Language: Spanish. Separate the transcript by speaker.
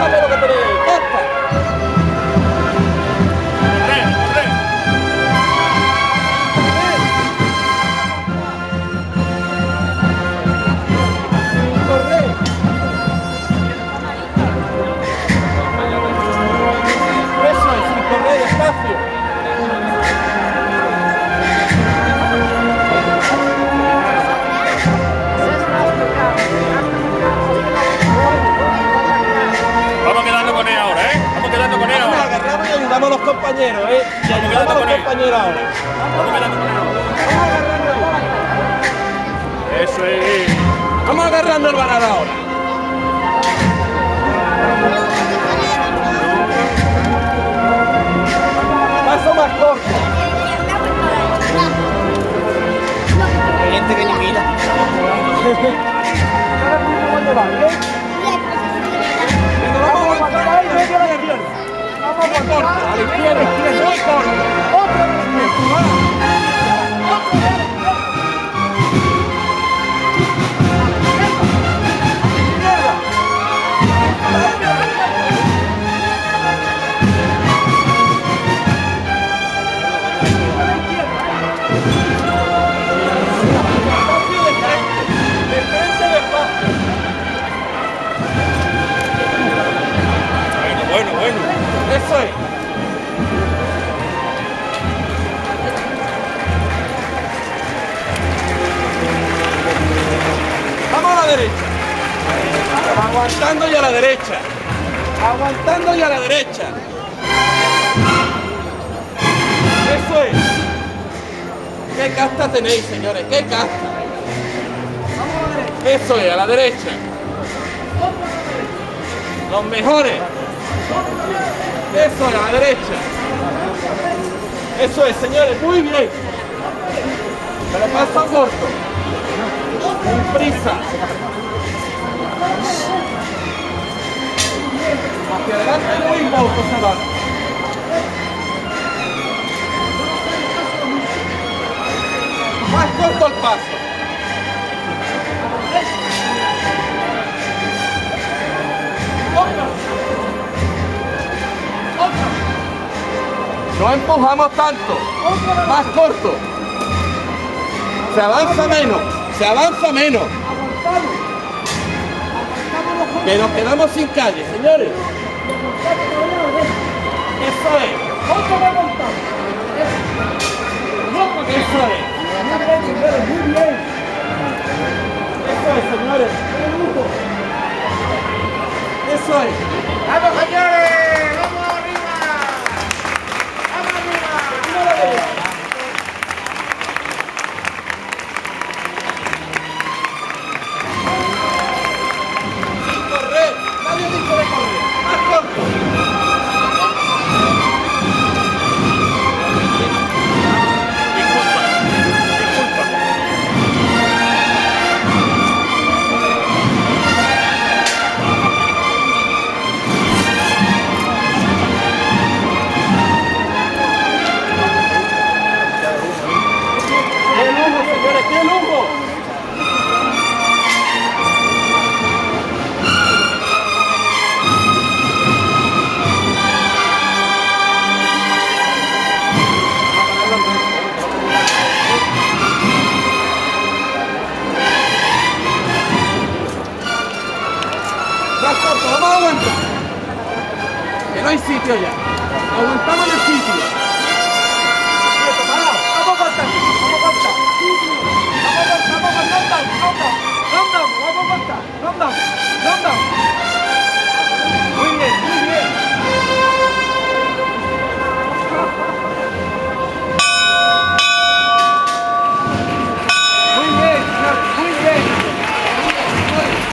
Speaker 1: todo lo que tenéis. ¡Casta! Eso es, sin correr, despacio.
Speaker 2: Vamos quedando con él ahora, ¿eh? Vamos quedando con él
Speaker 1: Nos
Speaker 2: ahora.
Speaker 1: agarramos y ayudamos a los compañeros, ¿eh? Y ayudamos a los compañeros ahora.
Speaker 2: Vamos quedando con él ahora. Eso es.
Speaker 1: Vamos agarrando el banana ahora. Paso más corto.
Speaker 3: Hay gente que ni mira.
Speaker 1: Venga, vamos a aguantar ahí, medio de la pierna. Vamos a aguantar. A la izquierda, muy corto. Otra vez.
Speaker 2: Bueno.
Speaker 1: Eso es. Vamos a la derecha. Aguantando y a la derecha. Aguantando y a la derecha. Eso es. ¿Qué casta tenéis, señores? ¿Qué casta? Eso es, a la derecha. Los mejores. Eso es, a la derecha. Eso es, señores, muy bien. Pero paso corto. Sin prisa. Hacia adelante muy poco se va. Más corto el paso. No empujamos tanto, más corto. Se avanza menos, se avanza menos. Que nos quedamos sin calle, señores. Eso es. Eso es. Muy bien. Eso es, señores. Eso es.
Speaker 4: ¡Vamos, señores! ¡Vamos arriba! ¡Vamos arriba!
Speaker 1: Sin correr. Nadie dice de correr. Más corto. ¡Qué lujo, señores! ¡Qué lujo! Más corto, vamos a aguantar. Que no hay sitio ya. Aguantamos en el sitio.